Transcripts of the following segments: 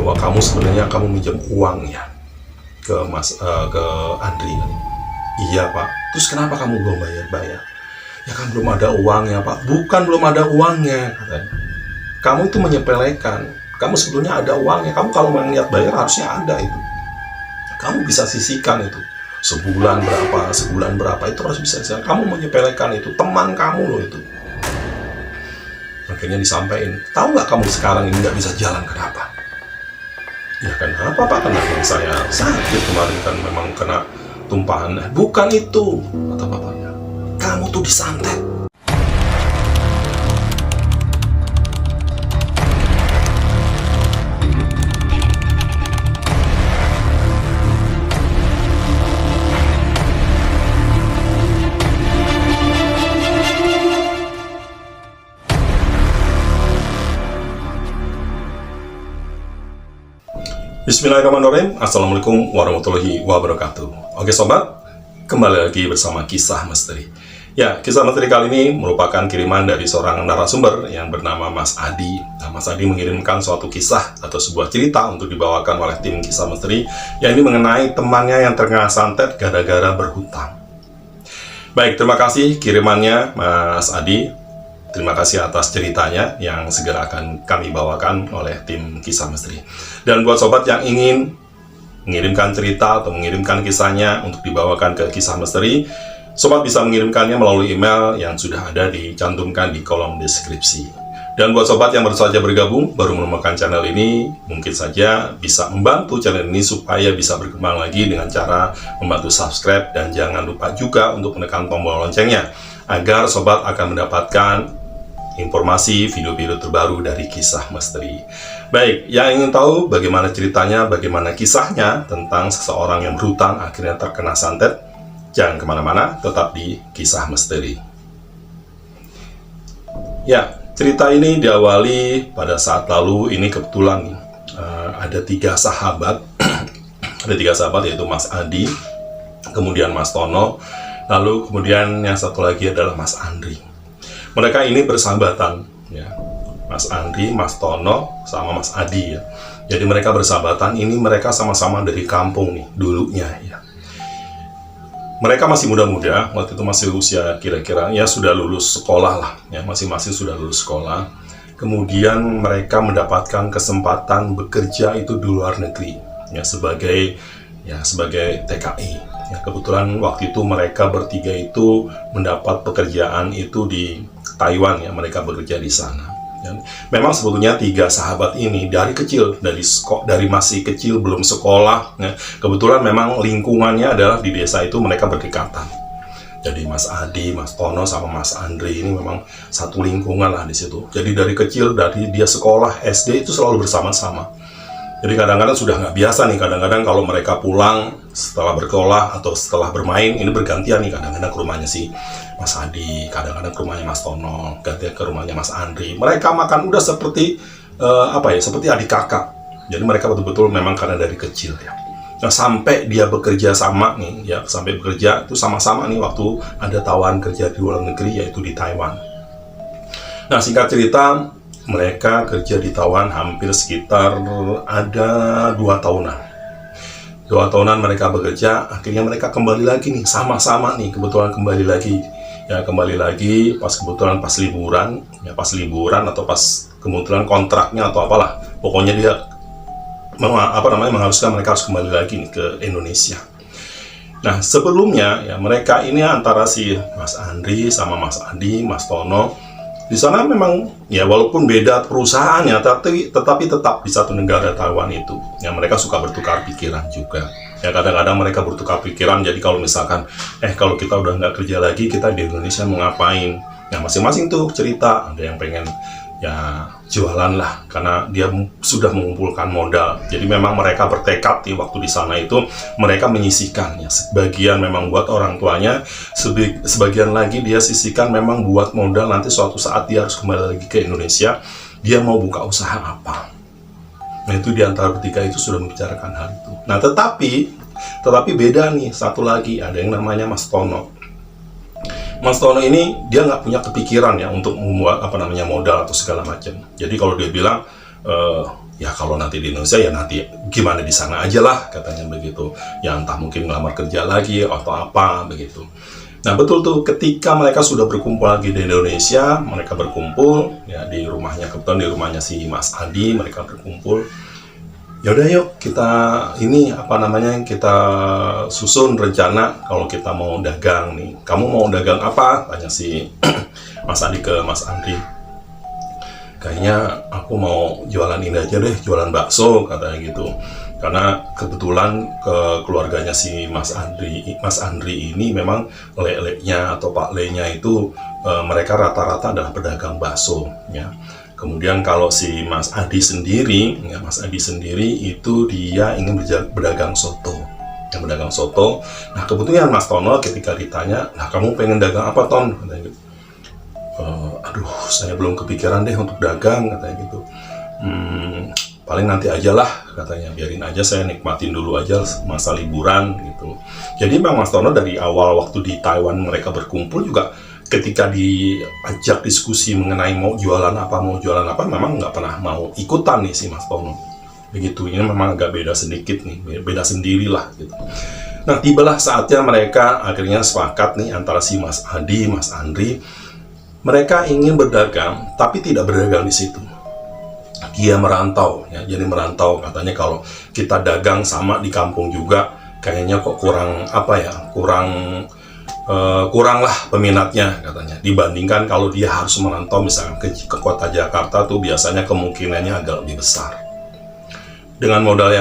bahwa kamu sebenarnya minjam uang ya ke ke Andri. Iya Pak. Terus kenapa kamu belum bayar? Ya kan belum ada uangnya Pak. Bukan belum ada uangnya katanya. Kamu itu menyepelekan. Kamu sebelumnya ada uangnya. Kamu kalau mau niat bayar harusnya ada itu. Kamu bisa sisihkan itu. Sebulan berapa itu harus bisa sisihkan. Kamu menyepelekan itu. Teman kamu loh itu. Akhirnya disampaikan. Tahu nggak kamu sekarang ini nggak bisa jalan kenapa? Ya kenapa Pak? Karena saya sakit kemarin kan memang kena tumpahan. Bukan itu, kata bapaknya. Kamu tuh disantet. Bismillahirrahmanirrahim. Assalamualaikum warahmatullahi wabarakatuh. Oke sobat, kembali lagi bersama Kisah Misteri. Ya, Kisah Misteri kali ini merupakan kiriman dari seorang narasumber yang bernama Mas Adi. Nah, Mas Adi mengirimkan suatu kisah atau sebuah cerita untuk dibawakan oleh tim Kisah Misteri, yang ini mengenai temannya yang terkena santet gara-gara berhutang. Baik, terima kasih kirimannya Mas Adi. Terima kasih atas ceritanya yang segera akan kami bawakan oleh tim Kisah Misteri. Dan buat sobat yang ingin mengirimkan cerita atau mengirimkan kisahnya untuk dibawakan ke Kisah Misteri, sobat bisa mengirimkannya melalui email yang sudah ada dicantumkan di kolom deskripsi. Dan buat sobat yang baru saja bergabung, baru menemukan channel ini, mungkin saja bisa membantu channel ini supaya bisa berkembang lagi dengan cara membantu subscribe, dan jangan lupa juga untuk menekan tombol loncengnya agar sobat akan mendapatkan informasi video-video terbaru dari Kisah Misteri. Baik, yang ingin tahu bagaimana ceritanya, bagaimana kisahnya tentang seseorang yang berhutang akhirnya terkena santet, jangan kemana-mana, tetap di Kisah Misteri. Ya, cerita ini diawali pada saat lalu. Ini kebetulan ada 3 sahabat ada 3 sahabat, yaitu Mas Adi, kemudian Mas Tono, lalu kemudian yang satu lagi adalah Mas Andri. Mereka ini bersahabatan, ya, Mas Andri, Mas Tono, sama Mas Adi ya. Jadi mereka bersahabatan. Ini mereka sama-sama dari kampung nih dulunya ya. Mereka masih muda-muda, waktu itu masih usia kira-kira ya sudah lulus sekolah lah, ya, masing-masing sudah lulus sekolah. Kemudian mereka mendapatkan kesempatan bekerja itu di luar negeri, ya, sebagai TKI. Ya, kebetulan waktu itu mereka bertiga itu mendapat pekerjaan itu di Taiwan, ya, mereka bekerja di sana. Dan memang sebetulnya 3 sahabat ini dari kecil, dari masih kecil belum sekolah, ya, kebetulan memang lingkungannya adalah di desa itu mereka berdekatan. Jadi Mas Adi, Mas Tono sama Mas Andri ini memang satu lingkungan lah di situ. Jadi dari kecil, dari dia sekolah SD itu selalu bersama-sama. Jadi kadang-kadang sudah nggak biasa nih, kadang-kadang kalau mereka pulang setelah bersekolah atau setelah bermain, ini bergantian nih, kadang-kadang ke rumahnya si Mas Adi, kadang-kadang ke rumahnya Mas Tono, gantian ke rumahnya Mas Andri. Mereka makan udah seperti seperti adik kakak. Jadi mereka betul-betul memang karena dari kecil ya. Nah, sampai dia bekerja sama nih, ya, sampai bekerja itu sama-sama nih waktu ada tawaran kerja di luar negeri, yaitu di Taiwan. Nah, singkat cerita, mereka kerja di Taiwan hampir sekitar ada 2 tahunan. 2 tahunan mereka bekerja, akhirnya mereka kembali lagi nih, sama-sama nih, kebetulan kembali lagi. Ya, kembali lagi kebetulan pas liburan, ya, pas liburan atau pas kebetulan kontraknya atau apalah. Pokoknya dia mengharuskan mereka harus kembali lagi nih ke Indonesia. Nah, sebelumnya ya mereka ini antara si Mas Andri sama Mas Adi, Mas Tono, di sana memang ya walaupun beda perusahaannya, tetapi tetap di satu negara Taiwan itu. Ya, mereka suka bertukar pikiran juga. Ya, kadang-kadang mereka bertukar pikiran. Jadi kalau misalkan kalau kita udah nggak kerja lagi, kita di Indonesia mau ngapain? Ya, masing-masing tuh cerita. Ada yang pengen ya jualan lah, karena dia sudah mengumpulkan modal. Jadi memang mereka bertekad di waktu di sana itu mereka menyisihkan ya, sebagian memang buat orang tuanya, sebagian lagi dia sisihkan memang buat modal nanti suatu saat dia harus kembali lagi ke Indonesia, dia mau buka usaha apa. Nah, itu di antara bertiga itu sudah membicarakan hal itu. Nah, tetapi beda nih, satu lagi ada yang namanya Mas Tono. Mas Tono ini dia nggak punya kepikiran ya untuk membuat modal atau segala macam. Jadi kalau dia bilang Ya kalau nanti di Indonesia ya nanti gimana di sana aja lah, katanya begitu. Ya entah mungkin ngelamar kerja lagi atau apa begitu. Nah betul tuh, ketika mereka sudah berkumpul lagi di Indonesia, mereka berkumpul ya di rumahnya, kebetulan di rumahnya si Mas Adi, mereka berkumpul. Ya udah yuk kita ini apa namanya, kita susun rencana kalau kita mau dagang nih. Kamu mau dagang apa? Tanya si Mas Adi ke Mas Andri. Kayaknya aku mau jualan ini aja deh, jualan bakso, katanya gitu. Karena kebetulan keluarganya si Mas Andri ini memang leleknya atau Pak Le-nya itu mereka rata-rata adalah pedagang bakso ya. Kemudian kalau si Mas Adi sendiri, ya Mas Adi sendiri itu dia ingin berdagang soto. Yang berdagang soto. Nah kebetulan Mas Tono ketika ditanya, nah kamu pengen dagang apa Ton? Katanya gitu. Aduh, saya belum kepikiran deh untuk dagang, katanya gitu. Paling nanti aja lah, katanya, biarin aja saya nikmatin dulu aja masa liburan gitu. Jadi memang Mas Tono dari awal waktu di Taiwan mereka berkumpul juga, ketika diajak diskusi mengenai mau jualan apa, memang nggak pernah mau ikutan nih si Mas Tono. Begitu, ini memang agak beda sedikit nih, beda sendirilah gitu. Nah tibalah saatnya mereka akhirnya sepakat nih antara si Mas Adi, Mas Andri, mereka ingin berdagang tapi tidak berdagang di situ. Dia merantau ya, jadi merantau, katanya kalau kita dagang sama di kampung juga kayaknya kok kurang apa ya, kurang lah peminatnya, katanya, dibandingkan kalau dia harus merantau misalkan ke kota Jakarta tuh biasanya kemungkinannya agak lebih besar. Dengan modal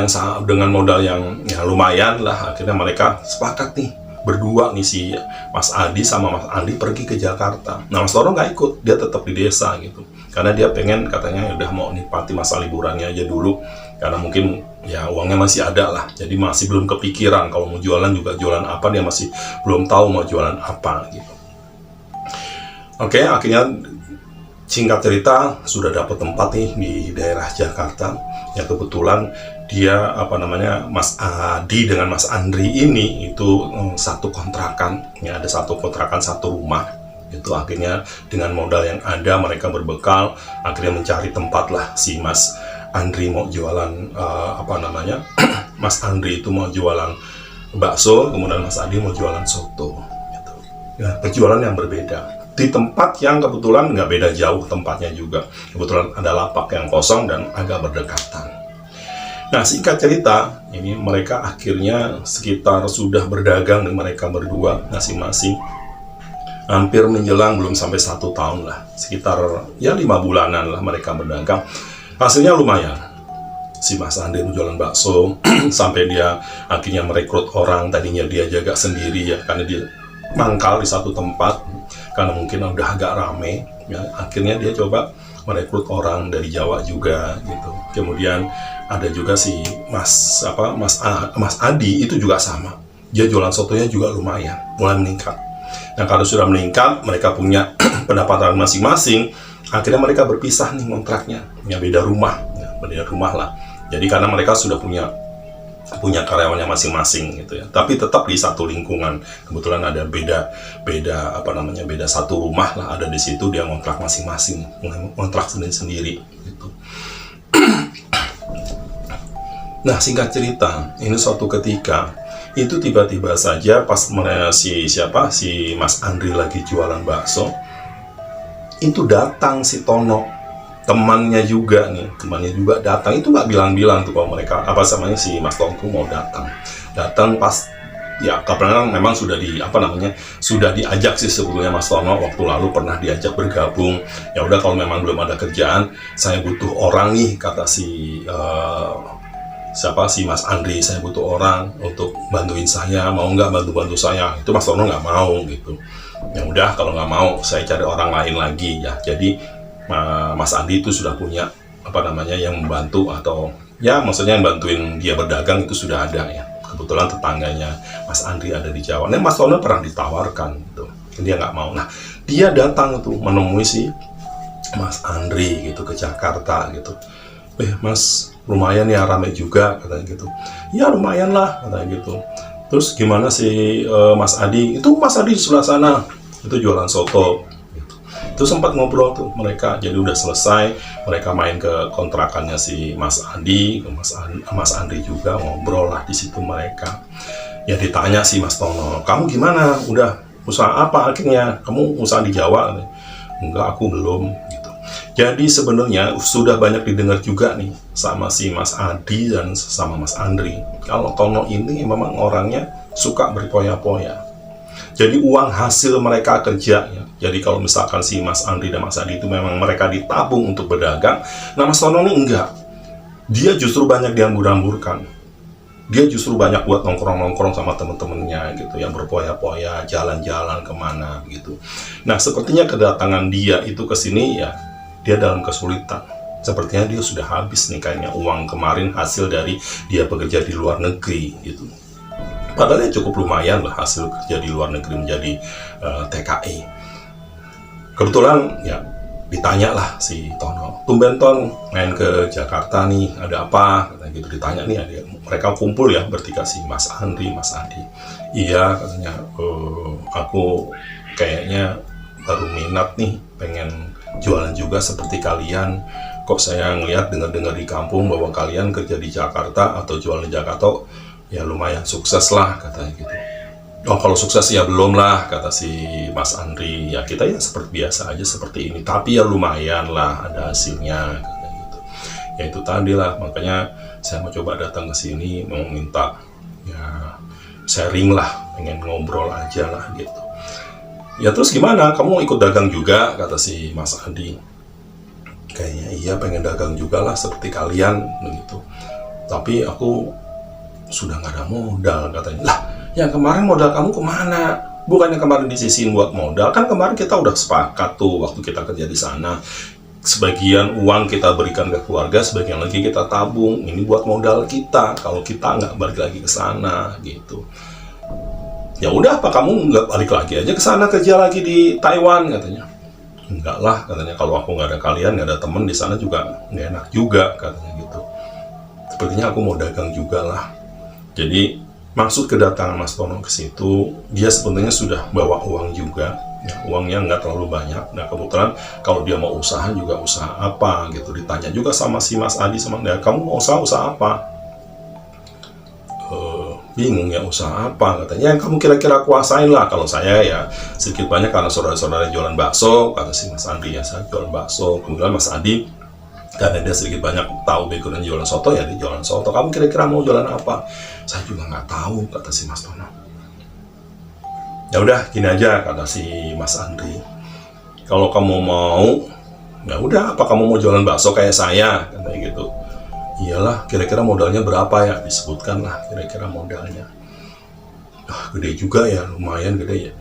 yang ya lumayan lah, akhirnya mereka sepakat nih berdua nih, si Mas Adi sama Mas Andi pergi ke Jakarta. Nah Mas Toro nggak ikut, dia tetap di desa gitu, karena dia pengen, katanya, udah mau nikmati masa liburannya aja dulu, karena mungkin ya uangnya masih ada lah, jadi masih belum kepikiran kalau mau jualan juga jualan apa, dia masih belum tahu mau jualan apa gitu. Oke, akhirnya singkat cerita sudah dapat tempat nih di daerah Jakarta. Ya kebetulan dia Mas Adi dengan Mas Andri ini itu satu kontrakan ya, ada satu kontrakan, satu rumah itu. Akhirnya dengan modal yang ada mereka berbekal akhirnya mencari tempat lah. Si Mas Andri mau jualan Mas Andri itu mau jualan bakso, kemudian Mas Adi mau jualan soto gitu. Ya, penjualan yang berbeda di tempat yang kebetulan nggak beda jauh tempatnya juga. Kebetulan ada lapak yang kosong dan agak berdekatan. Nah singkat cerita, ini mereka akhirnya sekitar sudah berdagang dengan mereka berdua masing-masing hampir menjelang belum sampai 1 tahun lah, sekitar ya 5 bulanan lah mereka berdagang. Hasilnya lumayan. Si Mas Andi jualan bakso sampai dia akhirnya merekrut orang. Tadinya dia jaga sendiri ya, karena dia mangkal di satu tempat karena mungkin udah agak rame ya. Akhirnya dia coba merekrut orang dari Jawa juga gitu. Kemudian ada juga si Mas Adi itu juga sama, dia jualan sotonya juga lumayan, mulai meningkat. Nah kalau sudah meningkat, mereka punya pendapatan masing-masing, akhirnya mereka berpisah nih kontraknya, ya beda rumah lah. Jadi karena mereka sudah punya karyawannya masing-masing gitu ya, tapi tetap di satu lingkungan. Kebetulan ada beda satu rumah lah, ada di situ dia ngontrak masing-masing, ngontrak sendiri gitu. Nah singkat cerita, ini suatu ketika itu tiba-tiba saja pas si Mas Andri lagi jualan bakso, itu datang si Tono, temannya juga datang. Itu nggak bilang-bilang tuh kalau mereka si Mas Tono mau datang pas ya, karena memang sudah diajak sih sebetulnya Mas Tono waktu lalu pernah diajak bergabung. Ya udah kalau memang belum ada kerjaan, saya butuh orang nih, kata si Mas Andri, saya butuh orang untuk bantuin saya, mau nggak bantu saya? Itu Mas Tono nggak mau gitu. Ya udah kalau nggak mau saya cari orang lain lagi ya. Jadi Mas Andi itu sudah punya yang membantu, atau ya maksudnya yang bantuin dia berdagang itu sudah ada ya. Kebetulan tetangganya Mas Andri ada di Jawa. Nah Mas Tono pernah ditawarkan gitu, dia nggak mau. Nah dia datang tuh menemui si Mas Andri gitu ke Jakarta gitu. Mas, lumayan ya, rame juga, katanya gitu. Ya lumayan lah, katanya gitu. Terus gimana sih Mas Adi? Itu Mas Adi di sebelah sana, itu jualan soto gitu. Itu sempat ngobrol tuh mereka, jadi udah selesai, mereka main ke kontrakannya si Mas Adi, Mas Andri juga ngobrol lah di situ mereka. Ya ditanya si Mas Tono, kamu gimana? Udah usaha apa akhirnya? Kamu usaha di Jawa? Enggak, aku belum. Gitu. Jadi sebenarnya sudah banyak didengar juga nih sama si Mas Adi dan sama Mas Andri. Kalau Tono ini memang orangnya suka berpoya-poya. Jadi uang hasil mereka kerja ya. Jadi kalau misalkan si Mas Andri dan Mas Adi itu memang mereka ditabung untuk berdagang, nah Mas Tono ini enggak. Dia justru banyak diambur-amburkan. Dia justru banyak buat nongkrong-nongkrong sama temen-temennya gitu, yang berpoya-poya, jalan-jalan kemana gitu. Nah, sepertinya kedatangan dia itu ke sini ya, dia dalam kesulitan. Sepertinya dia sudah habis nih kayaknya uang kemarin hasil dari dia bekerja di luar negeri gitu. Padahal ya cukup lumayan lah hasil kerja di luar negeri menjadi TKI. Kebetulan ya ditanya lah si Tono, tumben Ton main ke Jakarta nih, ada apa? Katanya gitu, ditanya nih, ada mereka kumpul ya bertiga si Mas Andri, Mas Adi. Iya katanya, aku kayaknya baru minat nih, pengen jualan juga seperti kalian. Kok saya ngeliat dengar-dengar di kampung bahwa kalian kerja di Jakarta atau jualan di Jakarta, ya lumayan sukses lah katanya gitu. Oh kalau sukses ya belum lah, kata si Mas Andri. Ya kita ya seperti biasa aja seperti ini, tapi ya lumayan lah ada hasilnya katanya gitu. Ya itu tadi lah, makanya saya mau coba datang ke sini, mau minta ya sharing lah, pengen ngobrol aja lah gitu. Ya terus gimana, kamu ikut dagang juga, kata si Mas Andi. Kayaknya iya, pengen dagang juga lah seperti kalian begitu. Tapi aku sudah nggak ada modal katanya. Lah, yang kemarin modal kamu kemana? Bukannya kemarin disisihin buat modal, kan kemarin kita udah sepakat tuh waktu kita kerja di sana. Sebagian uang kita berikan ke keluarga, sebagian lagi kita tabung. Ini buat modal kita, kalau kita nggak balik lagi ke sana gitu. Ya udah, apa kamu nggak balik lagi aja ke sana kerja lagi di Taiwan katanya. Enggak lah katanya, kalau aku nggak ada kalian, nggak ada temen di sana juga nggak enak juga katanya gitu. Sepertinya aku mau dagang juga lah. Jadi maksud kedatangan Mas Tono ke situ, dia sebenarnya sudah bawa uang juga, ya, uangnya nggak terlalu banyak. Nah kebetulan kalau dia mau usaha juga usaha apa gitu, ditanya juga sama si Mas Adi sama dia, kamu mau usaha apa? Bingung ya usaha apa katanya, yang kamu kira-kira kuasain lah. Kalau saya ya sedikit banyak karena saudara-saudara jualan bakso, kata si Mas Adi ya saya jualan bakso. Kemudian Mas Adi karena dia sedikit banyak tahu background jualan soto, ya dia jualan soto. Kamu kira-kira mau jualan apa? Saya juga nggak tahu, kata si Mas Tono. Ya udah gini aja, kata si Mas Andri, kalau kamu mau ya udah, apa kamu mau jualan bakso kayak saya, katanya gitu. Iyalah, kira-kira modalnya berapa ya? Disebutkan lah kira-kira modalnya. Gede juga ya, lumayan gede ya.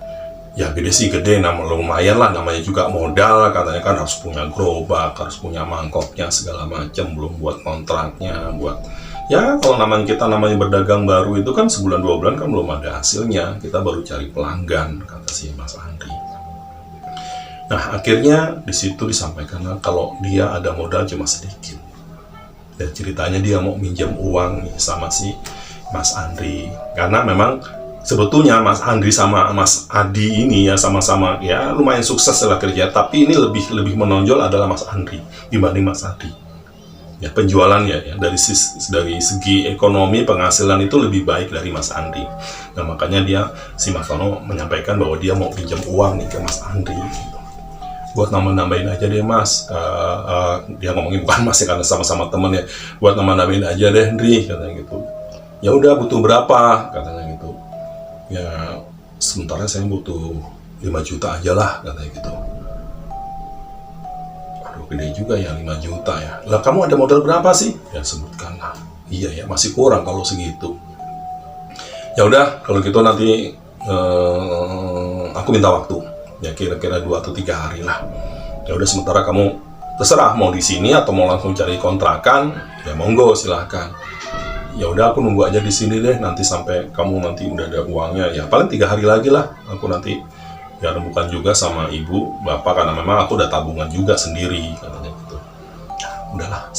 Ya gede sih gede, lumayan lah, namanya juga modal. Katanya kan harus punya gerobak, harus punya mangkoknya segala macam, belum buat kontraknya, buat ya kalau namanya berdagang baru itu kan sebulan 2 bulan kan belum ada hasilnya, kita baru cari pelanggan, kata si Mas Andri. Nah akhirnya di situ disampaikan kalau dia ada modal cuma sedikit. Dan ceritanya dia mau minjam uang nih sama si Mas Andri, karena memang sebetulnya Mas Andri sama Mas Adi ini ya sama-sama ya lumayan sukses setelah kerja, tapi ini lebih menonjol adalah Mas Andri dibanding Mas Adi. Ya penjualannya ya dari segi ekonomi penghasilan itu lebih baik dari Mas Andri. Nah makanya si Mas Tono menyampaikan bahwa dia mau pinjam uang nih ke Mas Andri gitu. Buat nambah-nambahin aja deh Mas, dia ngomongin bukan Mas ya karena sama-sama temen ya, buat nambah-nambahin aja deh Andri, katanya gitu. Ya udah, butuh berapa, katanya gitu. Ya sementara saya butuh 5 juta aja lah, katanya gitu. Aduh gede juga ya 5 juta ya. Lah kamu ada modal berapa sih? Ya sebutkan lah. Iya ya, masih kurang kalau segitu. Ya udah, kalau gitu nanti aku minta waktu. Ya kira-kira 2 atau 3 hari lah. Ya udah, sementara kamu terserah mau di sini atau mau langsung cari kontrakan, ya monggo silahkan. Ya udah, aku nunggu aja di sini deh nanti sampai kamu nanti udah ada uangnya. Ya paling 3 hari lagi lah. Aku nanti ya rembukan juga sama ibu bapak karena memang aku udah tabungan juga sendiri, katanya gitu. Ya, udahlah,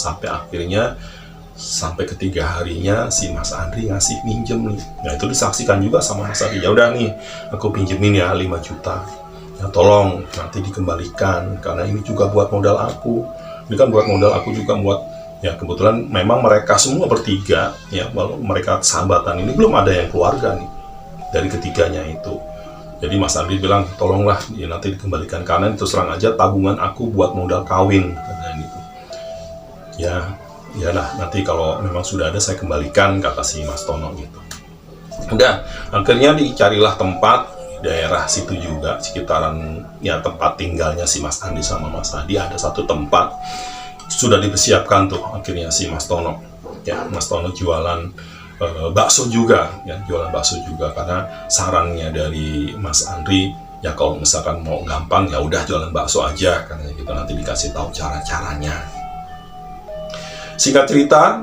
sampai ketiga harinya si Mas Andri ngasih minjem nih. Nah itu disaksikan juga sama Mas Andri. Ya udah nih, aku pinjemin ya 5 juta. ya tolong nanti dikembalikan, karena ini juga buat modal aku. Ini kan buat modal aku juga buat, ya kebetulan memang mereka semua bertiga, ya walau mereka sahabatan ini belum ada yang keluarga nih dari ketiganya itu. Jadi Mas Andri bilang, tolonglah ya, nanti dikembalikan, karena itu serang aja tabungan aku buat modal kawin, katanya gitu. Ya lah, nanti kalau memang sudah ada saya kembalikan, kata si Mas Tono gitu. Udah, akhirnya dicarilah tempat di daerah situ juga, sekitaran ya tempat tinggalnya si Mas Andi sama Mas Adi, ada satu tempat sudah dipersiapkan tuh akhirnya si Mas Tono. Ya, Mas Tono jualan bakso juga, ya jualan bakso juga, karena sarannya dari Mas Andri, ya kalau misalkan mau gampang ya udah jualan bakso aja, karena gitu nanti dikasih tahu cara-caranya. Singkat cerita,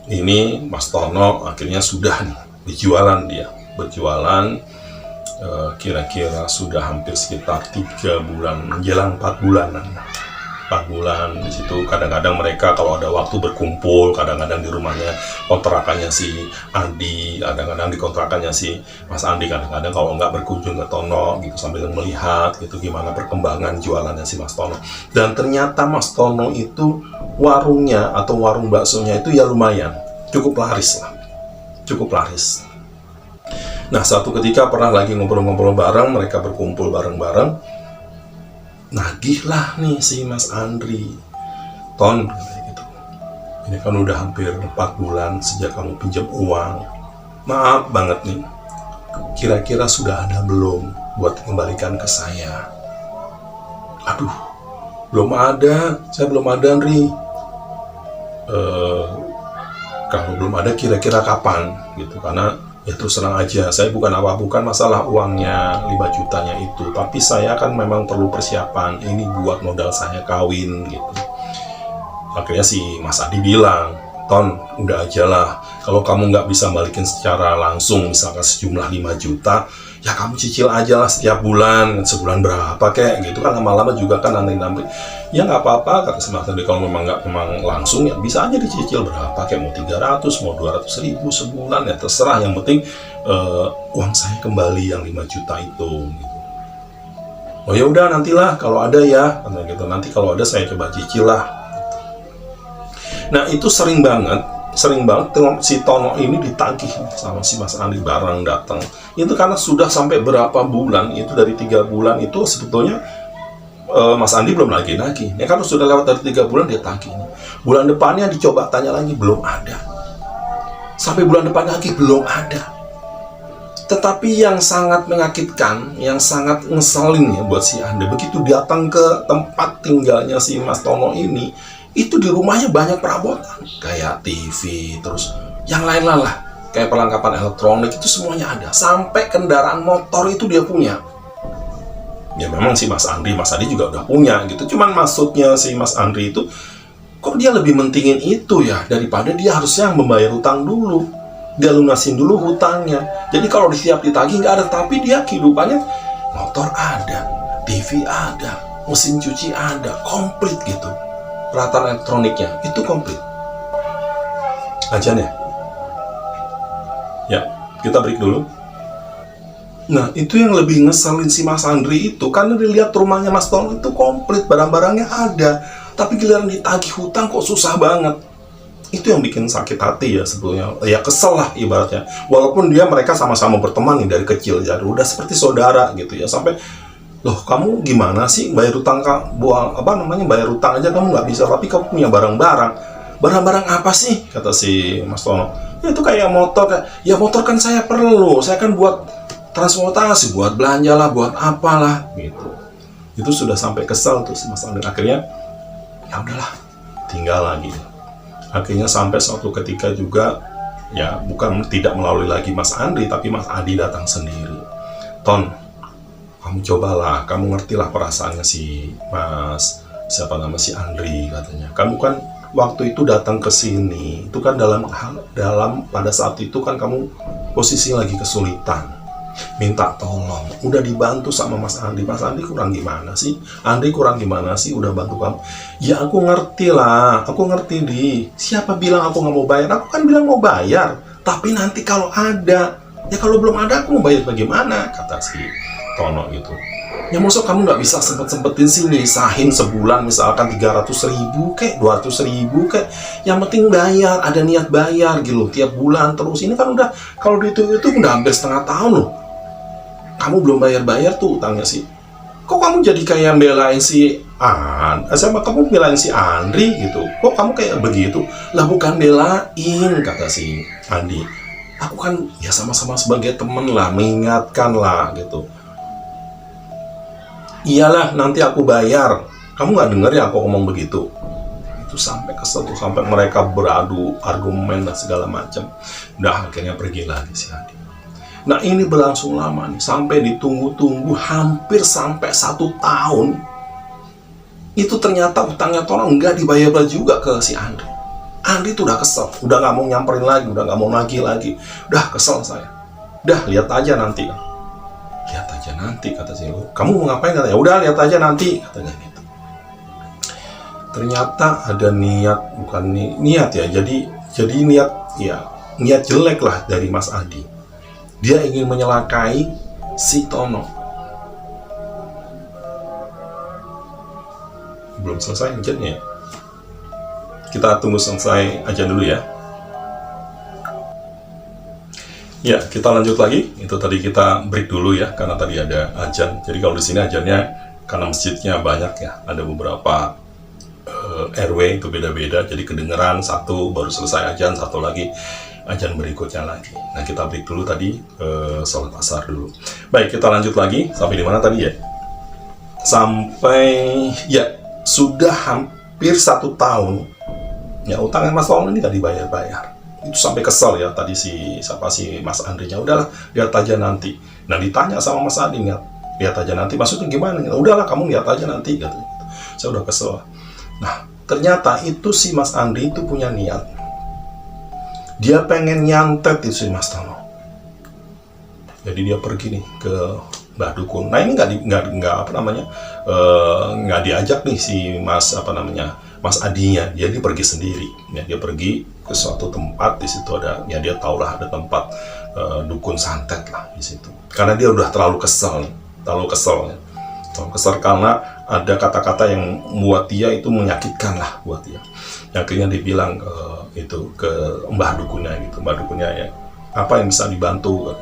ini Mas Tono akhirnya sudah nih berjualan kira-kira sudah hampir sekitar 3 bulan menjelang 4 bulanan. 4 bulan di situ. Kadang-kadang mereka kalau ada waktu berkumpul, kadang-kadang di rumahnya kontrakannya si Andi, kadang-kadang di kontrakannya si Mas Andi, kadang-kadang kalau nggak berkunjung ke Tono gitu sambil melihat gitu gimana perkembangan jualannya si Mas Tono. Dan ternyata Mas Tono itu warungnya atau warung baksonya itu ya lumayan, cukup laris lah, cukup laris. Nah, suatu ketika pernah lagi ngobrol-ngobrol bareng, mereka berkumpul bareng-bareng, nagihlah nih si Mas Andri, Ton, gitu. Ini kan udah hampir 4 bulan sejak kamu pinjam uang. Maaf banget nih, kira-kira sudah ada belum buat kembalikan ke saya? Aduh, belum ada, saya belum ada, Andri. Kalau belum ada kira-kira kapan gitu, karena ya terus terang aja, saya bukan masalah uangnya 5 jutanya itu, tapi saya kan memang perlu persiapan, ini buat modal saya kawin gitu. Akhirnya si Mas Adi bilang, Ton, udah aja lah, kalau kamu nggak bisa balikin secara langsung, misalkan sejumlah 5 juta, ya kamu cicil aja lah setiap bulan, sebulan berapa kayak gitu kan, lama-lama juga kan nanti ya nggak apa-apa, kata si Mas Adi, kalau memang langsung ya bisa aja dicicil berapa, kayak mau 300, mau 200 ribu sebulan, ya terserah, yang penting uang saya kembali yang 5 juta itu gitu. Oh ya udah, nantilah kalau ada ya, gitu, nanti kalau ada saya coba cicil lah gitu. Nah itu sering banget si Tono ini ditagih sama si Mas Andi barang datang. Itu karena sudah sampai berapa bulan, itu dari 3 bulan itu sebetulnya Mas Andi belum lagi nagih. Ya kan sudah lewat dari 3 bulan dia tagih. Bulan depannya dicoba tanya lagi, belum ada. Sampai bulan depan lagi belum ada. Tetapi yang sangat menyakitkan, yang sangat ngeselin ya buat si Andi, begitu datang ke tempat tinggalnya si Mas Tono ini, itu di rumahnya banyak perabotan, kayak TV, terus yang lain-lain lah, kayak perlengkapan elektronik, itu semuanya ada. Sampai kendaraan motor itu dia punya. Ya memang si Mas Andi juga udah punya gitu. Cuman maksudnya si Mas Andri itu, kok dia lebih mentingin itu ya, daripada dia harusnya membayar hutang dulu. Dia lunasin dulu hutangnya. Jadi kalau siap ditagih nggak ada, tapi dia kehidupannya motor ada, TV ada, mesin cuci ada, komplit gitu. Peralatan elektroniknya itu komplit. Ajan ya? Ya, kita break dulu. Nah, itu yang lebih ngeselin si Mas Andri itu, karena dilihat rumahnya Mas Tono itu komplit, barang-barangnya ada, tapi giliran ditagih hutang kok susah banget. Itu yang bikin sakit hati ya sebetulnya. Ya kesel lah ibaratnya. Walaupun mereka sama-sama berteman nih dari kecil, jadi udah seperti saudara gitu ya. Sampai, loh kamu gimana sih bayar hutang, bayar hutang aja kamu nggak bisa, tapi kamu punya barang-barang apa sih, kata si Mas Tono. Ya itu kayak motor, ya motor kan saya perlu, saya kan buat transportasi, buat belanja lah, buat apalah gitu. Itu sudah sampai kesal tuh si Mas Andri. Akhirnya ya udahlah, tinggal lagi. Akhirnya sampai suatu ketika juga, ya bukan tidak melalui lagi Mas Andri, tapi Mas Adi datang sendiri. Ton, kamu cobalah, kamu ngertilah perasaannya si si Andri, katanya. Kamu kan waktu itu datang ke sini, itu kan dalam pada saat itu kan kamu posisi lagi kesulitan, minta tolong, udah dibantu sama Mas Andi. Mas Andi kurang gimana sih? Andri kurang gimana sih? Udah bantu kamu. Ya aku ngerti lah, aku ngerti di. Siapa bilang aku nggak mau bayar? Aku kan bilang mau bayar. Tapi nanti kalau ada, ya kalau belum ada aku mau bayar bagaimana? Kata si Tono gitu. Ya maksud kamu nggak bisa sempet-sempetin sih nisahin sebulan misalkan 300.000 kek, 200.000 kek. Yang penting bayar, ada niat bayar gitu tiap bulan terus. Ini kan udah, kalau dihitung itu udah hampir setengah tahun loh. Kamu belum bayar-bayar tuh utangnya sih. Kok kamu jadi kayak belain si sama kamu belain si Andri gitu. Kok kamu kayak begitu? Lah bukan belain, kata si Andi. Aku kan ya sama-sama sebagai temen lah, mengingatkan lah gitu. Iyalah nanti aku bayar. Kamu nggak denger ya aku ngomong begitu? Itu sampai kesel tuh, sampai mereka beradu argumen dan segala macam. Udah akhirnya pergi lagi si Adi. Nah ini berlangsung lama nih, sampai ditunggu-tunggu hampir sampai 1 tahun. Itu ternyata utangnya tolong nggak dibayar juga ke si Andri. Andri tuh udah kesel, udah nggak mau nyamperin lagi, udah nggak mau nagih lagi. Udah kesel saya. Udah lihat aja nanti. Lihat aja nanti, kata si Lu. Kamu mau ngapain? Katanya, udah lihat aja nanti, katanya gitu. Ternyata ada niat, bukan niat ya, jadi niat ya, niat jelek lah dari Mas Adi. Dia ingin menyelakai si Tono. Belum selesai ajannya. Kita tunggu selesai aja dulu ya. Ya, kita lanjut lagi. Itu tadi kita break dulu ya, karena tadi ada ajan. Jadi kalau di sini ajannya, karena masjidnya banyak ya, ada beberapa RW itu beda-beda. Jadi kedengeran satu baru selesai ajan, satu lagi ajan berikutnya lagi. Nah, kita break dulu tadi, sholat asar dulu. Baik, kita lanjut lagi. Sampai di mana tadi ya? Sampai ya sudah hampir 1 tahun. Ya utangnya Mas Tono ini nggak dibayar-bayar. Itu sampai kesel ya tadi si Mas Andrinya, udahlah lihat aja nanti. Nah ditanya sama Mas Adi, lihat aja nanti maksudnya gimana? Udahlah kamu lihat aja nanti gitu. Saya udah kesel. Nah ternyata itu si Mas Andri itu punya niat, dia pengen nyantet itu si Mas Tono. Jadi dia pergi nih ke Mbah Dukun. Nah ini nggak diajak nih si Mas Mas Adinya. Dia pergi sendiri. Ya, dia pergi ke suatu tempat, di situ ada, ya dia tahulah ada tempat dukun santet lah di situ. Karena dia udah terlalu kesel karena ada kata-kata yang buat dia itu menyakitkan lah buat dia. Akhirnya dibilang ke Mbah Dukunnya gitu. Mbah Dukunnya ya, apa yang bisa dibantu?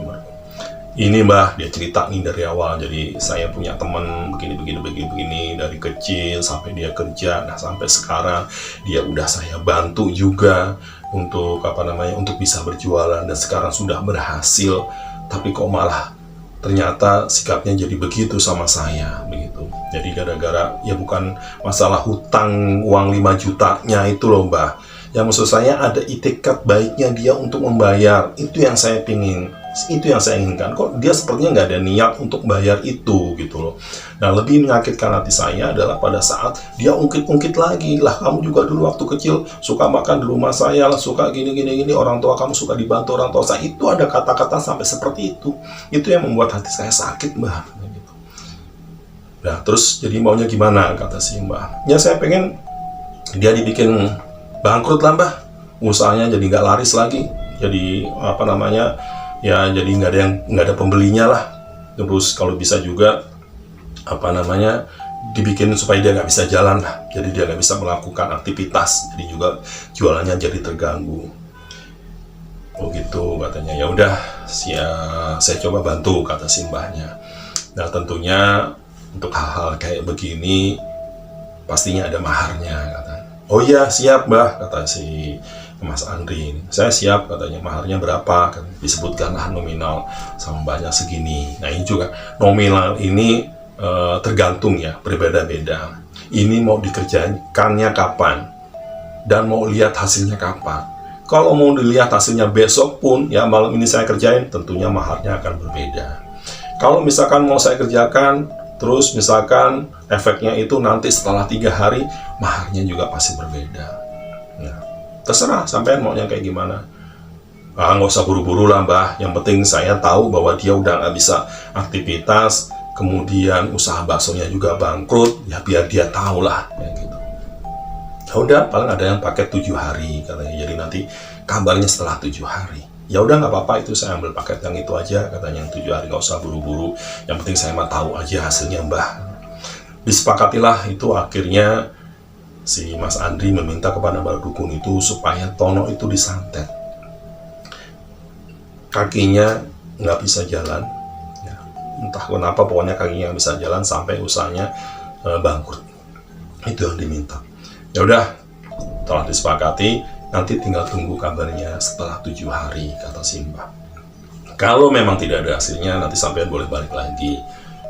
Ini Mbah, dia cerita nih dari awal. Jadi saya punya teman begini dari kecil sampai dia kerja. Nah sampai sekarang dia udah saya bantu juga untuk untuk bisa berjualan, dan sekarang sudah berhasil. Tapi kok malah ternyata sikapnya jadi begitu sama saya begitu. Jadi gara-gara ya bukan masalah hutang uang 5 jutanya itu loh Mbah. Yang maksud saya ada itikat baiknya dia untuk membayar. Itu yang saya inginkan. Kok dia sepertinya nggak ada niat untuk bayar itu gitu loh. Nah lebih menyakitkan hati saya adalah pada saat dia ungkit-ungkit lagi, lah kamu juga dulu waktu kecil suka makan di rumah saya lah, suka gini, orang tua kamu suka dibantu orang tua saya. Itu ada kata-kata sampai seperti itu. Itu yang membuat hati saya sakit Mbah gitu. Nah terus jadi maunya gimana, kata si Mbah. Ya saya pengen dia dibikin bangkrut lah Mbah, usahanya jadi nggak laris lagi, jadi ya jadi nggak ada pembelinya lah. Terus kalau bisa juga dibikin supaya dia nggak bisa jalan lah, jadi dia nggak bisa melakukan aktivitas, jadi juga jualannya jadi terganggu. Oh gitu katanya. Ya udah, saya coba bantu, kata si Mbahnya. Nah tentunya untuk hal-hal kayak begini pastinya ada maharnya, kata. Oh iya siap Mbah, kata si Mas Andri. Saya siap, katanya. Maharnya berapa? Kan disebutkanlah nominal sama Mbahnya segini. Nah ini juga nominal ini tergantung ya, berbeda-beda. Ini mau dikerjakannya kapan dan mau lihat hasilnya kapan. Kalau mau dilihat hasilnya besok pun ya malam ini saya kerjain, tentunya maharnya akan berbeda. Kalau misalkan mau saya kerjakan terus misalkan efeknya itu nanti setelah 3 hari, maharnya juga pasti berbeda. Nah, terserah sampean maunya kayak gimana. Nggak usah buru-buru lah Mbah, yang penting saya tahu bahwa dia udah nggak bisa aktivitas, kemudian usaha baksonya juga bangkrut, ya biar dia tahu lah kayak gitu. Ya udah, paling ada yang pakai 7 hari katanya, jadi nanti kabarnya setelah 7 hari. Ya udah nggak apa-apa, itu saya ambil paket yang itu aja, katanya, yang 7 hari, nggak usah buru-buru, yang penting saya mah tahu aja hasilnya Mbah. Disepakatilah itu. Akhirnya si Mas Andri meminta kepada Mbak Dukun itu supaya Tono itu disantet. Kakinya nggak bisa jalan, ya, entah kenapa, pokoknya kakinya nggak bisa jalan sampai usahanya bangkrut. Itu yang diminta. Ya udah, telah disepakati, nanti tinggal tunggu kabarnya setelah 7 hari, kata si Mbah. Kalau memang tidak ada hasilnya, nanti sampean boleh balik lagi.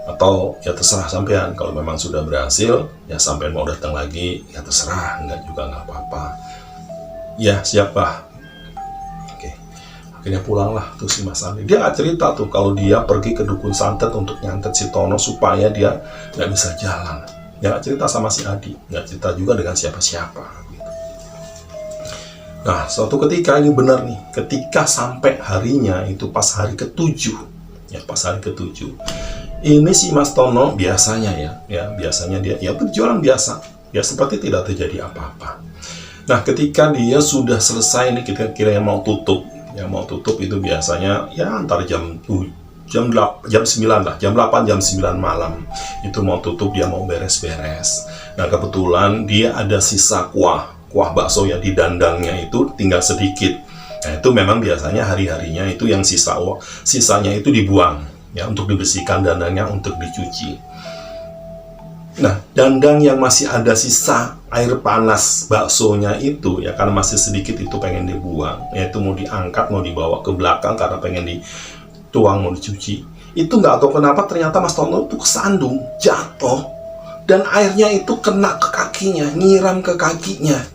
Atau ya terserah sampean, kalau memang sudah berhasil, ya sampean mau datang lagi, ya terserah, enggak juga nggak apa-apa. Ya siap Bah. Oke. Akhirnya pulanglah tuh si Mas Andri. Dia nggak cerita tuh kalau dia pergi ke dukun santet untuk nyantet si Tono supaya dia nggak bisa jalan. Dia nggak cerita sama si Adi, nggak cerita juga dengan siapa-siapa. Nah, suatu ketika ini benar nih, ketika sampai harinya itu pas hari ke-7, ya pas hari ke-7, ini si Mas Tono biasanya biasanya dia ya berjualan biasa, ya seperti tidak terjadi apa-apa. Nah, ketika dia sudah selesai nih, kira-kira yang mau tutup itu biasanya ya antara jam 9 lah, jam 8, jam 9 malam itu mau tutup, dia mau beres-beres. Nah, kebetulan dia ada sisa kuah bakso yang di dandangnya itu tinggal sedikit. Nah, itu memang biasanya hari-harinya itu yang sisanya itu dibuang, ya, untuk dibersihkan dandangnya, untuk dicuci. Nah, dandang yang masih ada sisa air panas baksonya itu, ya karena masih sedikit, itu pengen dibuang, yaitu mau diangkat, mau dibawa ke belakang karena pengen dituang, mau dicuci. Itu nggak tahu kenapa ternyata Mas Tono itu kesandung, jatuh, dan airnya itu kena ke kakinya, nyiram ke kakinya.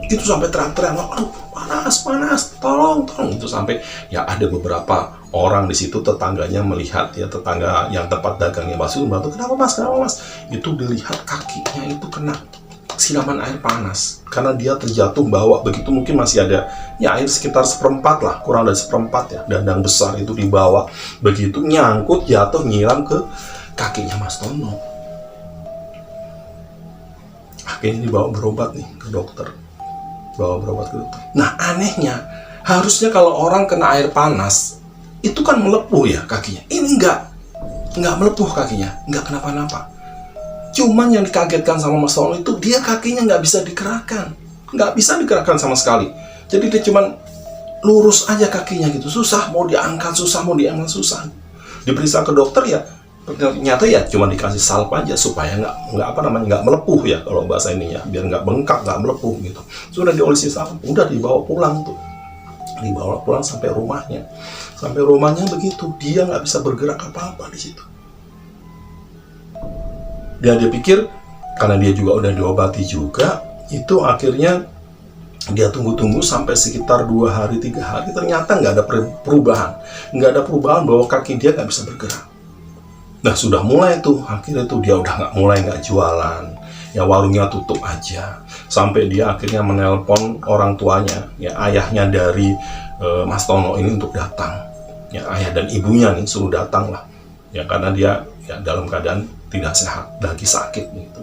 Itu sampai teriak-teriak, aduh panas, tolong. Itu sampai ya ada beberapa orang di situ, tetangganya melihat, ya tetangga yang tempat dagangnya bakso, kenapa mas? Itu dilihat kakinya itu kena siraman air panas karena dia terjatuh bawa begitu, mungkin masih ada ya air sekitar 1/4 lah, kurang dari 1/4 ya, dandang besar itu dibawa, begitu nyangkut jatuh nyiram ke kakinya Mas Tono. Akhirnya dibawa berobat nih ke dokter. Nah, anehnya, harusnya kalau orang kena air panas itu kan melepuh ya kakinya. Ini enggak melepuh kakinya, enggak kenapa-napa. Cuman yang dikagetkan sama Mas Tono itu, dia kakinya nggak bisa digerakkan sama sekali. Jadi dia cuman lurus aja kakinya gitu, susah mau diangkat, susah. Diperiksa ke dokter ya, ternyata ya cuma dikasih salep aja supaya nggak melepuh ya, kalau bahasa ini ya, biar nggak bengkak, nggak melepuh gitu. Sudah diolesi salep, udah dibawa pulang sampai rumahnya. Begitu dia nggak bisa bergerak apa-apa di situ. Dia pikir karena dia juga udah diobati juga, itu akhirnya dia tunggu sampai sekitar 2 hari 3 hari, ternyata nggak ada perubahan bahwa kaki dia nggak bisa bergerak. Nah, sudah mulai tuh, akhirnya tuh dia udah nggak jualan, ya warungnya tutup aja, sampai dia akhirnya menelpon orang tuanya, ya ayahnya dari Mas Tono ini untuk datang, ya ayah dan ibunya nih suruh datang lah, ya karena dia ya dalam keadaan tidak sehat, lagi sakit gitu.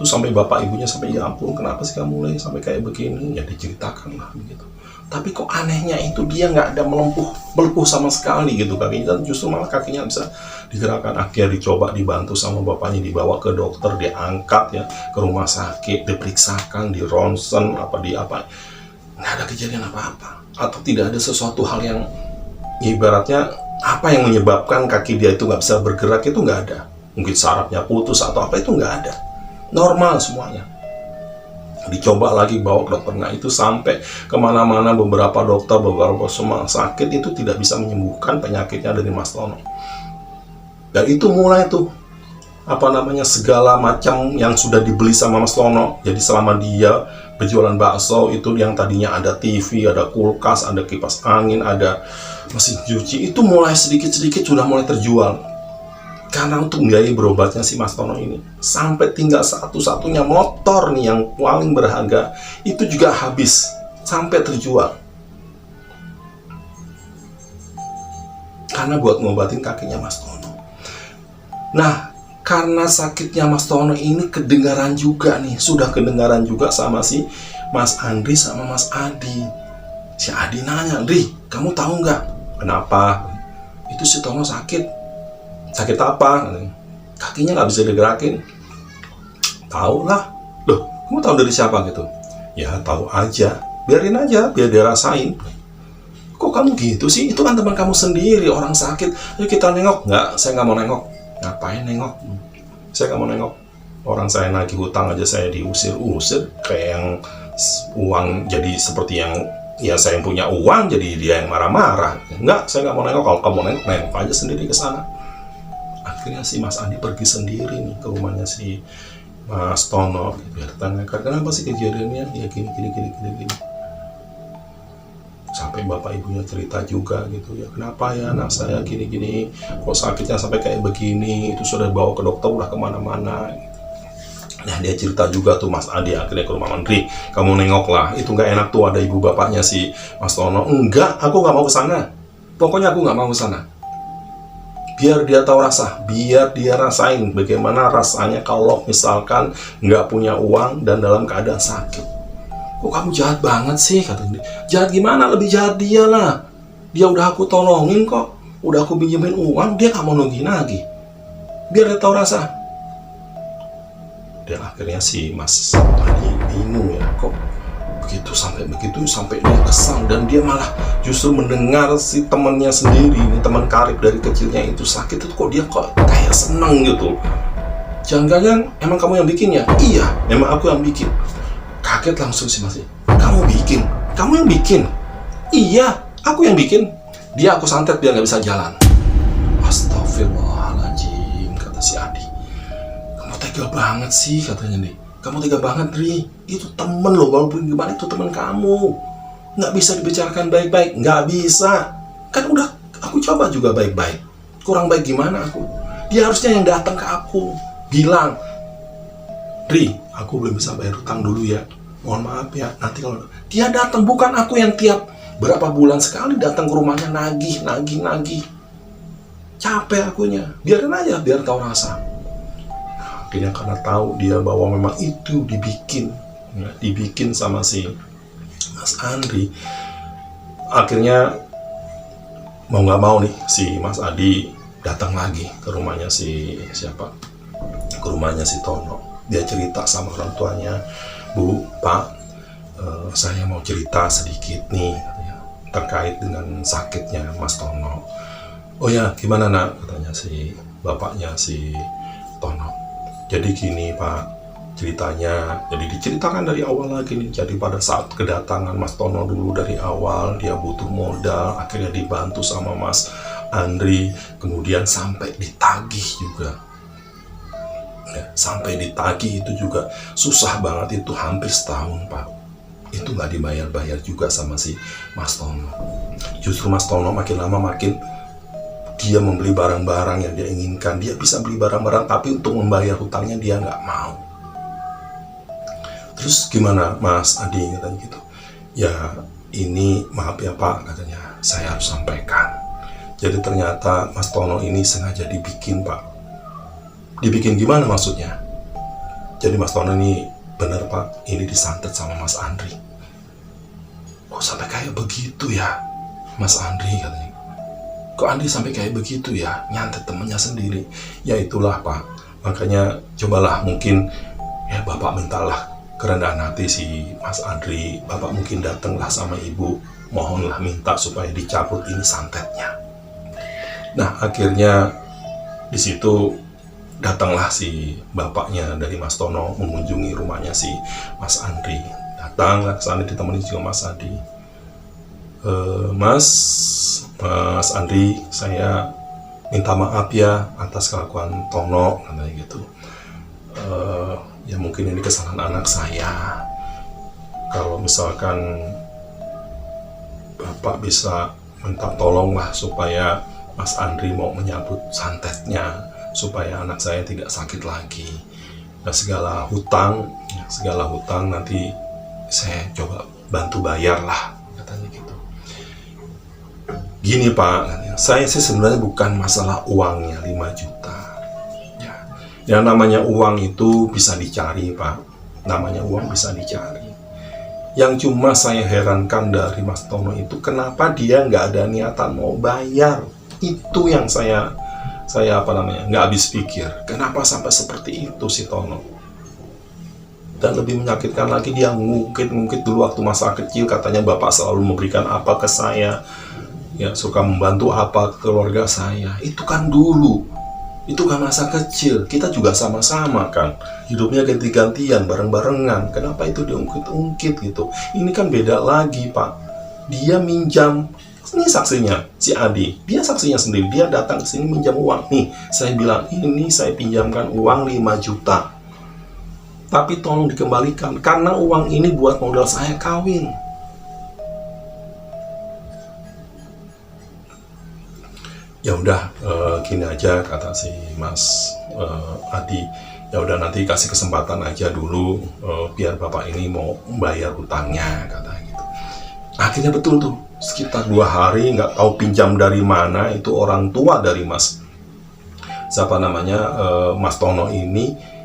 Terus sampai bapak ibunya sampai, ya ampun kenapa sih kamu sampai kayak begini, ya diceritakan lah begitu. Tapi kok anehnya itu dia nggak ada melepuh sama sekali gitu kakinya, dan justru malah kakinya bisa digerakkan. Akhirnya dicoba dibantu sama bapaknya, dibawa ke dokter, diangkat ya ke rumah sakit, diperiksakan, di ronsen nggak ada kejadian apa-apa, atau tidak ada sesuatu hal yang ibaratnya apa yang menyebabkan kaki dia itu nggak bisa bergerak, itu nggak ada. Mungkin sarafnya putus atau apa, itu nggak ada, normal semuanya. Dicoba lagi bawa ke dokter, nah itu sampai kemana-mana, beberapa dokter, beberapa rumah sakit, itu tidak bisa menyembuhkan penyakitnya dari Mas Tono. Dan itu mulai tuh segala macam yang sudah dibeli sama Mas Tono. Jadi selama dia berjualan bakso itu, yang tadinya ada TV, ada kulkas, ada kipas angin, ada mesin cuci, itu mulai sedikit-sedikit sudah mulai terjual. Karena untuk biaya berobatnya si Mas Tono ini, sampai tinggal satu-satunya motor nih yang paling berharga, itu juga habis, sampai terjual. Karena buat ngobatin kakinya Mas Tono. Nah, karena sakitnya Mas Tono ini sudah kedengaran juga sama si Mas Andri sama Mas Adi. Si Adi nanya, "Dri, kamu tahu nggak kenapa itu si Tono sakit? Sakit apa?" "Kakinya nggak bisa digerakin." "Tahu lah." "Loh, kamu tahu dari siapa gitu?" "Ya tahu aja, biarin aja, biar dia rasain." "Kok kamu gitu sih? Itu kan teman kamu sendiri, orang sakit. Ayo kita nengok." "Nggak, saya nggak mau nengok." "Ngapain nengok?" "Saya nggak mau nengok. Orang saya nagih hutang aja saya diusir-usir, kayak yang uang jadi seperti yang ya saya yang punya uang jadi dia yang marah-marah." "Enggak, saya nggak mau nengok. Kalau kamu nengok, nengok aja sendiri ke sana." Akhirnya si Mas Andi pergi sendiri nih ke rumahnya si Mas Tono. Biar tanyakan, "Kenapa sih kejadiannya?" "Ya gini. Sampai bapak ibunya cerita juga gitu ya, "Kenapa ya anak saya gini, kok sakitnya sampai kayak begini, itu sudah bawa ke dokter udah kemana-mana." Nah dia cerita juga tuh Mas Adi akhirnya ke rumah Mandri, "Kamu nengok lah, itu nggak enak tuh ada ibu bapaknya si Mas Tono." "Enggak, aku nggak mau ke sana. Pokoknya aku nggak mau ke sana. Biar dia tahu rasa, biar dia rasain bagaimana rasanya kalau misalkan nggak punya uang dan dalam keadaan sakit." "Kok kamu jahat banget sih?" katanya. "Jahat gimana? Lebih jahat dia lah. Dia udah aku tolongin kok, udah aku pinjemin uang, dia nggak mau nagih lagi. Biar dia tahu rasa." Dan akhirnya si Mas Adi bingung ya, kok begitu sampai dia kesal, dan dia malah justru mendengar si temannya sendiri, teman karib dari kecilnya itu sakit, itu kok dia kayak seneng gitu. "Jangan-jangan emang kamu yang bikin ya?" "Iya, emang aku yang bikin." Kaget langsung si Mas. "Kamu bikin? Kamu yang bikin?" "Iya, aku yang bikin. Dia aku santet biar nggak bisa jalan." "Astagfirullahaladzim," kata si Adi. "Kamu tega banget sih," katanya nih. "Kamu tega banget, Ri. Itu temen loh, walaupun gimana itu temen kamu. Nggak bisa dibicarakan baik-baik." "Nggak bisa. Kan udah aku coba juga baik-baik. Kurang baik gimana aku? Dia harusnya yang datang ke aku. Bilang, 'Ri, aku belum bisa bayar hutang dulu ya. Mohon maaf ya, nanti kalau..' Dia datang, bukan aku yang tiap berapa bulan sekali datang ke rumahnya nagih. Capek akunya. Biarin aja, biar tahu rasa." Akhirnya karena tahu dia bahwa memang itu dibikin sama si Mas Andri, akhirnya mau nggak mau nih si Mas Adi datang lagi ke rumahnya si Tono. Dia cerita sama orang tuanya, "Bu, Pak, saya mau cerita sedikit nih," katanya, "terkait dengan sakitnya Mas Tono." "Oh ya, gimana nak?" katanya si bapaknya si Tono. "Jadi gini Pak, ceritanya." Jadi diceritakan dari awal lagi nih. Jadi pada saat kedatangan Mas Tono dulu dari awal, dia butuh modal, akhirnya dibantu sama Mas Andri, kemudian sampai ditagih juga. Ya, sampai ditagih itu juga susah banget, itu hampir setahun Pak. Itu nggak dibayar-bayar juga sama si Mas Tono. Justru Mas Tono makin lama makin dia membeli barang-barang yang dia inginkan. Dia bisa beli barang-barang, tapi untuk membayar hutangnya dia nggak mau. "Terus gimana Mas Adi?" katanya gitu. "Ya ini maaf ya Pak," katanya, "saya harus sampaikan. Jadi ternyata Mas Tono ini sengaja dibikin Pak." "Dibikin gimana maksudnya?" "Jadi Mas Tono ini bener Pak, ini disantet sama Mas Andri." "Kok sampai kayak begitu ya Mas Andri?" katanya. "Kok Andri sampai kayak begitu ya, nyantet temennya sendiri?" "Ya itulah Pak, makanya cobalah mungkin ya Bapak mintalah kerendahan hati si Mas Andri. Bapak mungkin datanglah sama Ibu, mohonlah minta supaya dicabut ini santetnya." Nah akhirnya di situ datanglah si bapaknya dari Mas Tono mengunjungi rumahnya si Mas Andri. Datanglah ke sana ditemani juga Mas Adi. Mas Andri, saya minta maaf ya atas kelakuan Tono," katanya gitu. Ya mungkin ini kesalahan anak saya. Kalau misalkan Bapak bisa minta tolonglah supaya Mas Andri mau menyambut santetnya, supaya anak saya tidak sakit lagi. Dan segala hutang nanti saya coba bantu bayar lah, katanya gitu. "Gini Pak, saya sih sebenarnya bukan masalah uangnya 5 juta. Ya, yang namanya uang itu bisa dicari Pak. Namanya uang bisa dicari. Yang cuma saya herankan dari Mas Tono itu, kenapa dia nggak ada niatan mau bayar. Itu yang saya nggak habis pikir. Kenapa sampai seperti itu si Tono. Dan lebih menyakitkan lagi, dia ngungkit dulu waktu masa kecil, katanya bapak selalu memberikan apa ke saya, ya suka membantu apa ke keluarga saya. Itu kan dulu, itu kan masa kecil, kita juga sama-sama kan, hidupnya ganti-gantian, bareng-barengan. Kenapa itu diungkit-ungkit gitu? Ini kan beda lagi Pak. Dia minjam, ini saksinya si Adi, dia saksinya sendiri, dia datang ke sini minjam uang. Nih, saya bilang, ini saya pinjamkan uang 5 juta, tapi tolong dikembalikan, karena uang ini buat modal saya kawin. Ya udah, gini aja kata si Mas Adi, ya udah nanti kasih kesempatan aja dulu, biar bapak ini mau membayar utangnya, kata gitu. Akhirnya betul tuh, sekitar 2 hari nggak tahu pinjam dari mana, itu orang tua dari Mas Mas Tono ini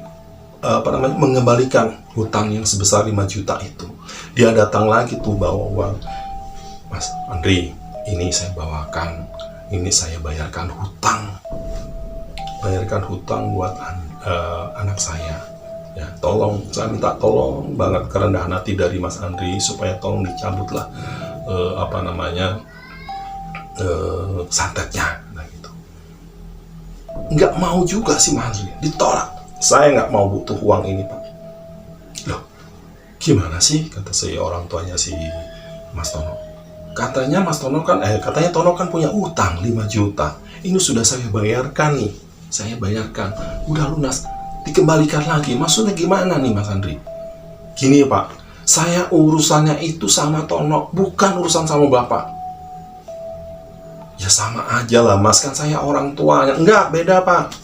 mengembalikan hutang yang sebesar 5 juta itu. Dia datang lagi tuh bawa uang, Mas Andri, ini saya bawakan, ini saya bayarkan hutang buat anak saya. Ya, tolong, saya minta tolong banget kerendahan hati dari Mas Andri supaya tolong dicabutlah santetnya, nah gitu. Nggak mau juga sih Mas Andri, ditolak. Saya nggak mau butuh uang ini Pak. Loh, gimana sih, kata si orang tuanya si Mas Tono. Katanya Tono kan punya utang 5 juta. Ini sudah saya bayarkan nih. Saya bayarkan. Udah lunas. Dikembalikan lagi. Maksudnya gimana nih Mas Andri? Gini Pak. Saya urusannya itu sama Tono. Bukan urusan sama Bapak. Ya sama aja lah Mas. Kan saya orang tuanya. Enggak, beda Pak.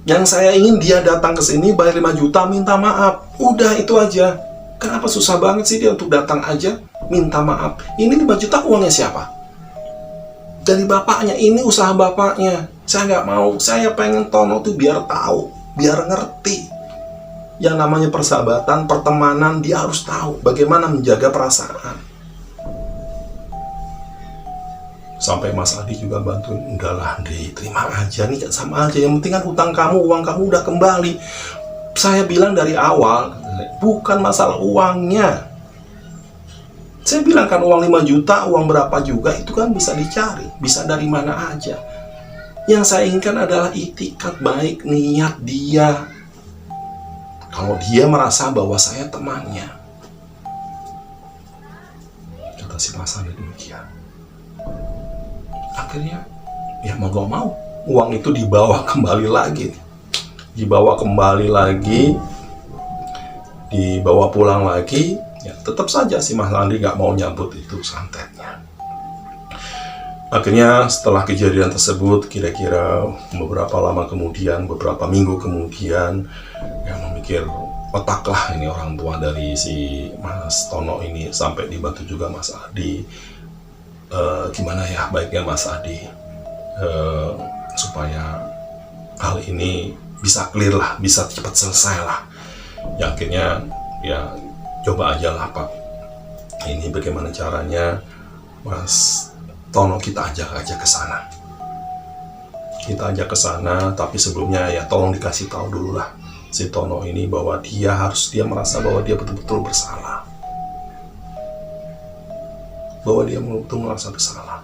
Yang saya ingin dia datang ke sini bayar 5 juta minta maaf. Udah itu aja. Kenapa susah banget sih dia untuk datang aja minta maaf? Ini 5 juta uangnya siapa? Dari bapaknya, ini usaha bapaknya. Saya nggak mau, saya pengen Tono tuh biar tahu, biar ngerti. Yang namanya persahabatan, pertemanan, dia harus tahu bagaimana menjaga perasaan. Sampai Mas Adi juga bantuin, udahlah Andri, terima aja nih, sama aja. Yang penting kan hutang kamu, uang kamu udah kembali. Saya bilang dari awal, bukan masalah uangnya. Saya bilang kan uang 5 juta, uang berapa juga, itu kan bisa dicari. Bisa dari mana aja. Yang saya inginkan adalah itikat baik, niat dia. Kalau dia merasa bahwa saya temannya. Kata si Mas Adi demikian. Akhirnya, ya mau gak mau, uang itu dibawa kembali lagi. Dibawa pulang lagi, ya tetap saja si Mas Andri nggak mau nyambut itu santetnya. Akhirnya setelah kejadian tersebut, kira-kira beberapa minggu kemudian, ya memikir otaklah ini orang tua dari si Mas Tono ini, sampai dibantu juga Mas Adi. Gimana ya baiknya Mas Adi supaya hal ini bisa clear lah, bisa cepat selesai lah. Ya akhirnya ya coba aja lah Pak, ini bagaimana caranya Mas Tono kita ajak aja ke sana. Kita ajak ke sana, tapi sebelumnya ya tolong dikasih tahu dulu lah si Tono ini bahwa dia merasa bahwa dia betul-betul bersalah. Bahwa dia betul merasa bersalah.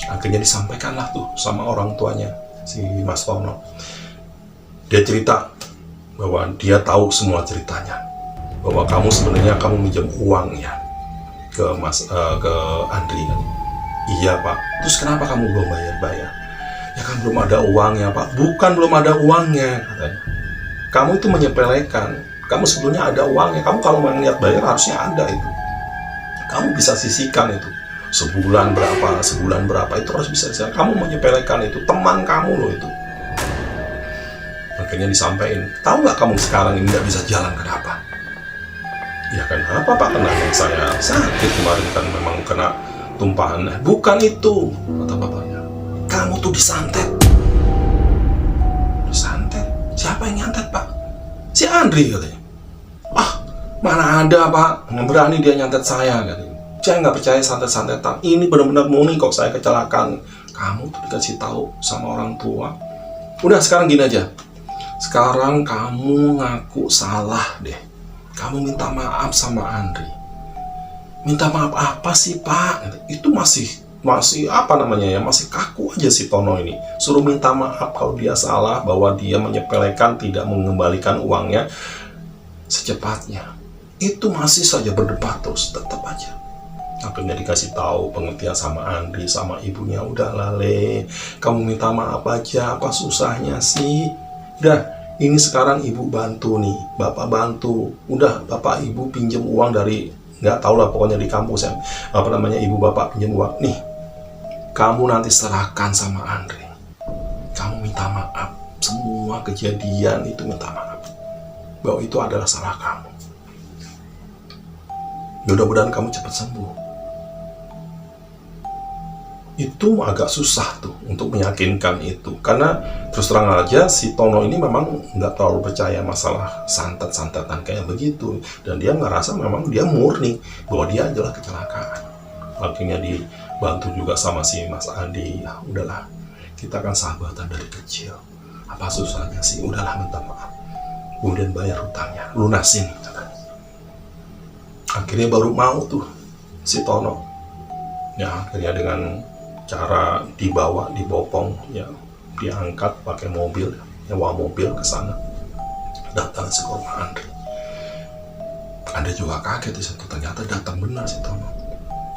Akhirnya disampaikanlah tuh sama orang tuanya si Mas Tono. Dia cerita bahwa dia tahu semua ceritanya, bahwa kamu sebenarnya minjam uang ya ke Andri kan. Iya Pak. Terus kenapa kamu belum bayar? Ya kan belum ada uangnya Pak. Bukan belum ada uangnya katanya. Kamu itu menyepelekan. Kamu sebelumnya ada uangnya. Kamu kalau mau niat bayar harusnya ada itu. Kamu bisa sisihkan itu. Sebulan berapa itu harus bisa sisihkan. Kamu menyepelekan itu. Teman kamu loh itu. Akhirnya disampaikan, tahu nggak kamu sekarang ini nggak bisa jalan, kenapa? Ya kenapa Pak? Kena saya sakit kemarin kan, memang kena tumpahan. Bukan itu, kata bapaknya. Kamu tuh disantet. Disantet? Siapa yang nyantet Pak? Si Andri katanya. Mana ada Pak, berani dia nyantet saya katanya. Saya nggak percaya santet-santetan. Ini benar-benar murni kok saya kecelakaan. Kamu tuh dikasih tahu sama orang tua. Udah sekarang gini aja. Sekarang kamu ngaku salah deh. Kamu minta maaf sama Andri. Minta maaf apa sih Pak? Itu masih apa namanya ya, masih kaku aja si Tono ini. Suruh minta maaf kalau dia salah, bahwa dia menyepelekan, tidak mengembalikan uangnya secepatnya. Itu masih saja berdebat terus, tetap aja. Akhirnya dikasih tahu pengertian sama Andri, sama ibunya. Udah Lale, kamu minta maaf aja, apa susahnya sih? Udah, ini sekarang ibu bantu nih, bapak bantu. Udah, bapak ibu pinjam uang dari, nggak tahu lah pokoknya di kampus ya, apa namanya, ibu bapak pinjam uang. Nih, kamu nanti serahkan sama Andri. Kamu minta maaf, semua kejadian itu minta maaf, bahwa itu adalah salah kamu. Mudah-mudahan kamu cepat sembuh. Itu agak susah tuh untuk meyakinkan itu, karena terus terang aja si Tono ini memang nggak terlalu percaya masalah santet-santetan kayak begitu, dan dia ngerasa memang dia murni bahwa dia adalah kecelakaan. Akhirnya dibantu juga sama si Mas Andi. Ya udahlah, kita kan sahabatan dari kecil, apa susahnya sih, udahlah minta maaf, kemudian bayar hutangnya, lunasin katanya. Akhirnya baru mau tuh si Tono. Ya akhirnya dengan cara dibawa, dibopong, ya diangkat pakai mobil, nyewa mobil ke sana, datang si korban Andri. Anda juga kaget di situ, ternyata datang benar si Tono.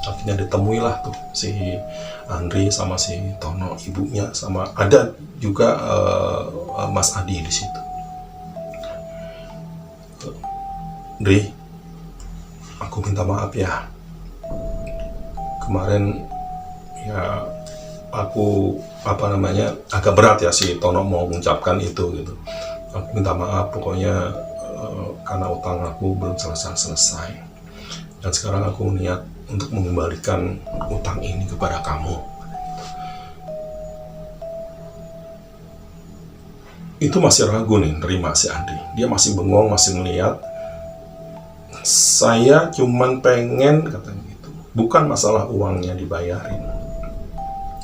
Akhirnya ditemuilah tuh si Andri sama si Tono, ibunya, sama ada juga Mas Adi di situ. Andri, aku minta maaf ya. Kemarin ya aku agak berat ya si Tono mau mengucapkan itu gitu. Aku minta maaf pokoknya karena utang aku belum selesai. Dan sekarang aku niat untuk mengembalikan utang ini kepada kamu. Itu masih ragu nih nerima si Andi. Dia masih bengong, masih ngeliat. Saya cuman pengen, katanya gitu, bukan masalah uangnya dibayarin.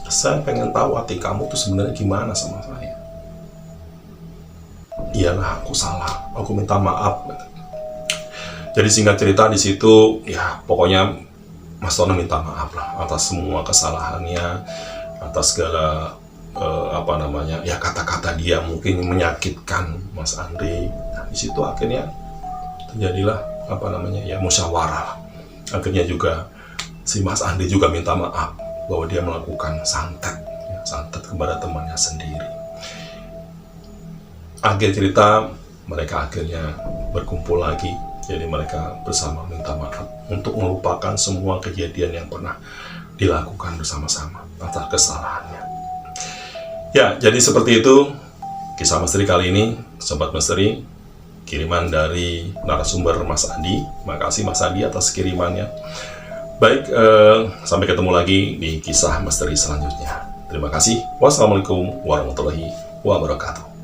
Saya pengen tahu hati kamu tuh sebenarnya gimana sama saya. Iyalah, aku salah, aku minta maaf. Jadi singkat cerita di situ, ya pokoknya Mas Tono minta maaf lah atas semua kesalahannya, atas segala ya kata-kata dia mungkin menyakitkan Mas Andri. Nah, di situ akhirnya terjadilah musyawarah. Akhirnya juga si Mas Andri juga minta maaf bahwa dia melakukan santet kepada temannya sendiri. Akhir cerita, mereka akhirnya berkumpul lagi. Jadi mereka bersama minta maaf untuk melupakan semua kejadian yang pernah dilakukan bersama-sama atas kesalahannya. Ya, jadi seperti itu kisah misteri kali ini, Sobat Misteri. Kiriman dari narasumber Mas Adi. Makasih Mas Adi atas kirimannya. Baik, sampai ketemu lagi di kisah misteri selanjutnya. Terima kasih. Wassalamualaikum warahmatullahi wabarakatuh.